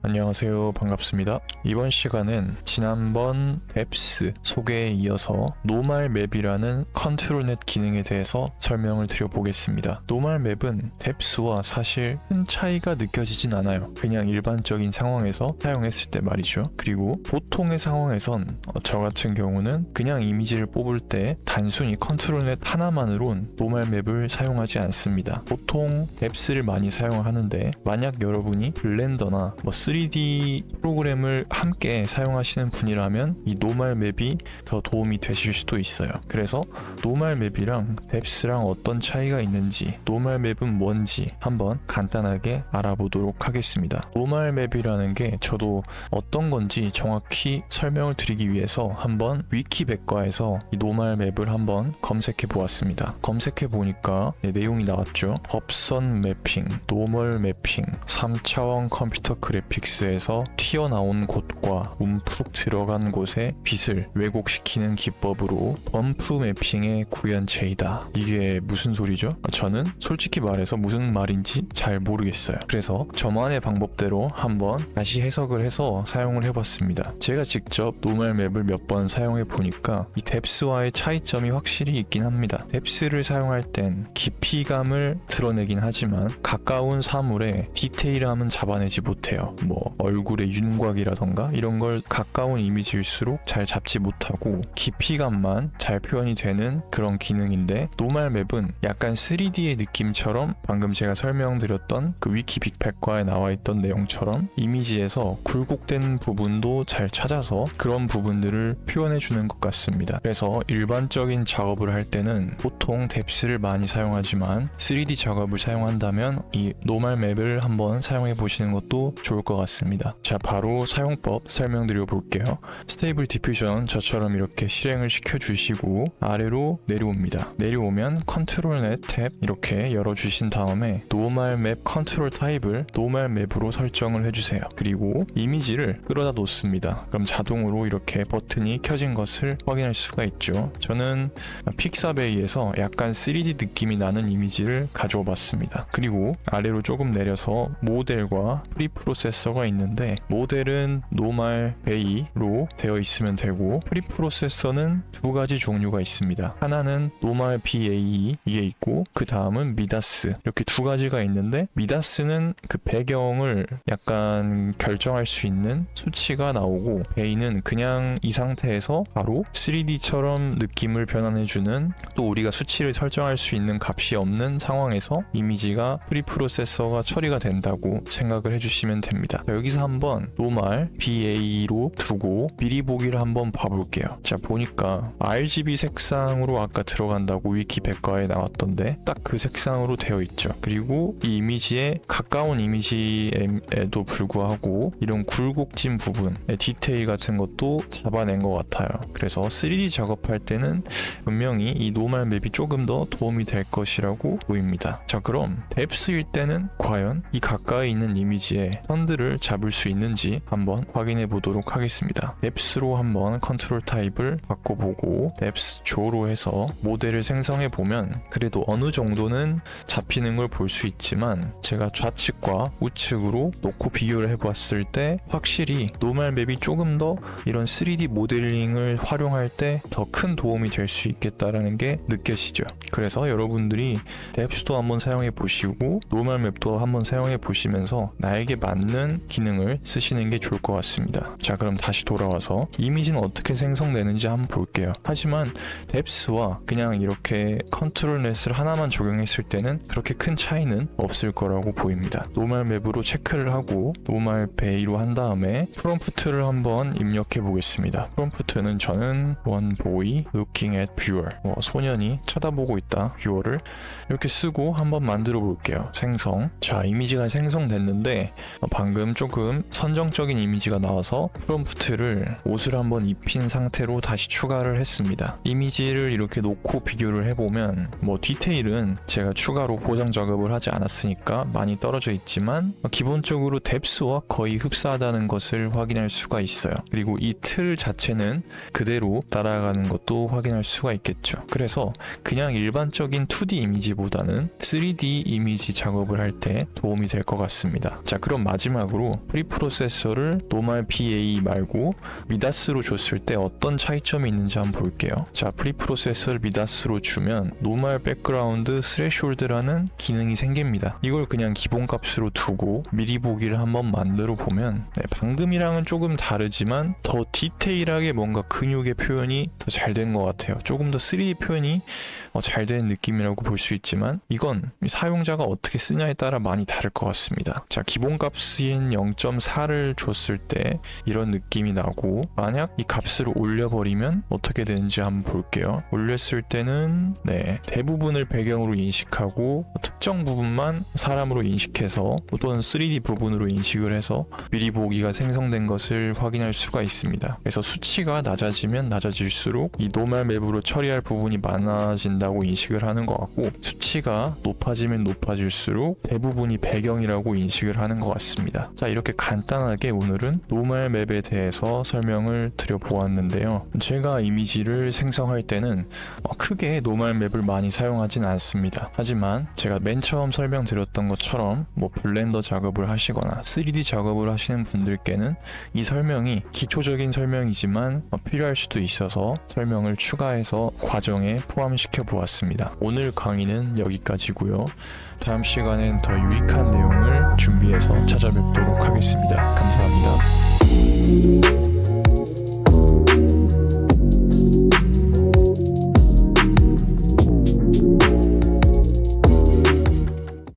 안녕하세요. 반갑습니다. 이번 시간은 지난번 앱스 소개에 이어서 노말 맵이라는 컨트롤넷 기능에 대해서 설명을 드려보겠습니다. 노말 맵은 앱스와 사실 큰 차이가 느껴지진 않아요. 그냥 일반적인 상황에서 사용했을 때 말이죠. 그리고 보통의 상황에선 저 같은 경우는 그냥 이미지를 뽑을 때 단순히 컨트롤넷 하나만으론 노말 맵을 사용하지 않습니다. 보통 앱스를 많이 사용을 하는데 만약 여러분이 블렌더나 3D 프로그램을 함께 사용하시는 분이라면 이 노말 맵이 더 도움이 되실 수도 있어요. 그래서 노말 맵이랑 뎁스랑 어떤 차이가 있는지, 노말 맵은 뭔지 한번 간단하게 알아보도록 하겠습니다. 노말 맵이라는 게 저도 어떤 건지 정확히 설명을 드리기 위해서 한번 위키백과에서 이 노말 맵을 한번 검색해 보았습니다. 검색해 보니까 내용이 나왔죠. 법선 매핑, 노멀 매핑, 3차원 컴퓨터 그래픽스에서 튀어나온 곳과 움푹 들어간 곳의 빛을 왜곡시키는 기법으로 범프 매핑의 구현체이다. 이게 무슨 소리죠? 저는 솔직히 말해서 무슨 말인지 잘 모르겠어요. 그래서 저만의 방법대로 한번 다시 해석을 해서 사용을 해봤습니다. 제가 직접 노멀 맵을 몇 번 사용해 보니까 이 뎁스와의 차이점이 확실히 있긴 합니다. 뎁스를 사용할 땐 깊이감을 드러내긴 하지만 가까운 사물에 디테일함은 잡아내지 못해요. 얼굴의 윤곽이라던가 이런 걸 가까운 이미지일수록 잘 잡지 못하고 깊이감만 잘 표현이 되는 그런 기능인데, 노말 맵은 약간 3D의 느낌처럼 방금 제가 설명드렸던 그 위키백과에 나와있던 내용처럼 이미지에서 굴곡된 부분도 잘 찾아서 그런 부분들을 표현해주는 것 같습니다. 그래서 일반적인 작업을 할 때는 보통 뎁스를 많이 사용하지만 3D 작업을 사용한다면 이 노말 맵을 한번 사용해 보시는 것도 좋을 것 같습니다. 자, 바로 사용법 설명드려 볼게요. 스테이블 디퓨전 저처럼 이렇게 실행을 시켜주시고 아래로 내려옵니다. 내려오면 컨트롤넷 탭 이렇게 열어주신 다음에 노말 맵 컨트롤 타입을 노말 맵으로 설정을 해주세요. 그리고 이미지를 끌어다 놓습니다. 그럼 자동으로 이렇게 버튼이 켜진 것을 확인할 수가 있죠. 저는 픽사베이에서 약간 3D 느낌이 나는 이미지를 가져와 봤습니다. 그리고 아래로 조금 내려서 모델과 프리프로세서가 있는데, 모델은 노말 베이로 되어 있으면 되고 프리프로세서는 두 가지 종류가 있습니다. 하나는 노말 BAE 이게 있고 그 다음은 미다스, 이렇게 두 가지가 있는데, 미다스는 그 배경을 약간 결정할 수 있는 수치가 나오고, 베이는 그냥 이 상태에서 바로 3D처럼 느낌을 변환해주는, 또 우리가 수치를 설정할 수 있는 값이 없는 상황에서 이미지가 프리프로세서가 처리가 된다고 생각을 해주시면 됩니다. 자, 여기서 한번 노말 BA로 두고 미리 보기를 한번 봐볼게요. 자, 보니까 RGB 색상으로 아까 들어간다고 위키백과에 나왔던데 딱 그 색상으로 되어 있죠. 그리고 이 이미지에 가까운 이미지에도 불구하고 이런 굴곡진 부분, 디테일 같은 것도 잡아낸 것 같아요. 그래서 3D 작업할 때는 분명히 이 노말 맵이 조금 더 도움이 될 것이라고 보입니다. 자, 그럼 뎁스일 때는 과연 이 가까이 있는 이미지에 선들을 잡을 수 있는지 한번 확인해 보도록 하겠습니다. 뎁스로 한번 컨트롤 타입을 바꿔보고 뎁스 조로 해서 모델을 생성해 보면 그래도 어느 정도는 잡히는 걸 볼 수 있지만, 제가 좌측과 우측으로 놓고 비교를 해봤을 때 확실히 노말 맵이 조금 더 이런 3D 모델링을 활용할 때 더 큰 도움이 될 수 있겠다라는 게 느껴지죠. 그래서 여러분들이 뎁스도 한번 사용해 보시고 노말 맵도 한번 사용해 보시면서 나에게 맞는 기능을 쓰시는 게 좋을 것 같습니다. 자, 그럼 다시 돌아와서 이미지는 어떻게 생성되는지 한번 볼게요. 하지만 뎁스와 그냥 이렇게 컨트롤넷을 하나만 적용했을 때는 그렇게 큰 차이는 없을 거라고 보입니다. 노말 맵으로 체크를 하고 노말 베이로 한 다음에 프롬프트를 한번 입력해 보겠습니다. 프롬프트는 저는 one boy looking at viewer, 소년이 쳐다보고 있다 뷰어를 이렇게 쓰고 한번 만들어 볼게요. 생성. 자, 이미지가 생성됐는데 방금 조금 선정적인 이미지가 나와서 프롬프트를 옷을 한번 입힌 상태로 다시 추가를 했습니다. 이미지를 이렇게 놓고 비교를 해보면 디테일은 제가 추가로 보정 작업을 하지 않았으니까 많이 떨어져 있지만 기본적으로 뎁스와 거의 흡사하다는 것을 확인할 수가 있어요. 그리고 이 틀 자체는 그대로 따라가는 것도 확인할 수가 있겠죠. 그래서 그냥 일반적인 2D 이미지보다는 3D 이미지 작업을 할 때 도움이 될 것 같습니다. 자, 그럼 마지막으로 시작으로 프리프로세서를 노멀 PA 말고 미다스로 줬을 때 어떤 차이점이 있는지 한번 볼게요. 자, 프리프로세서를 미다스로 주면 노멀 백그라운드 스레숄드라는 기능이 생깁니다. 이걸 그냥 기본값으로 두고 미리 보기를 한번 만들어 보면 방금이랑은 조금 다르지만 더 디테일하게 뭔가 근육의 표현이 더 잘 된 것 같아요. 조금 더 3D 표현이 잘 된 느낌이라고 볼 수 있지만 이건 사용자가 어떻게 쓰냐에 따라 많이 다를 것 같습니다. 자, 기본값인 0.4를 줬을 때 이런 느낌이 나고 만약 이 값을 올려버리면 어떻게 되는지 한번 볼게요. 올렸을 때는 대부분을 배경으로 인식하고 특정 부분만 사람으로 인식해서 또는 3D 부분으로 인식을 해서 미리 보기가 생성된 것을 확인할 수가 있습니다. 그래서 수치가 낮아지면 낮아질수록 이 노멀 맵으로 처리할 부분이 많아진다고 인식을 하는 것 같고 수치가 높아지면 높아질수록 대부분이 배경이라고 인식을 하는 것 같습니다. 자, 이렇게 간단하게 오늘은 노멀 맵에 대해서 설명을 드려보았는데요. 제가 이미지를 생성할 때는 크게 노멀 맵을 많이 사용하진 않습니다. 하지만 제가 맨 처음 설명드렸던 것처럼 블렌더 작업을 하시거나 3D 작업을 하시는 분들께는 이 설명이 기초적인 설명이지만 필요할 수도 있어서 설명을 추가해서 과정에 포함시켜 보았습니다. 오늘 강의는 여기까지고요. 다음 시간엔 더 유익한 내용을 준비해서 찾아뵙도록 하겠습니다. 감사합니다.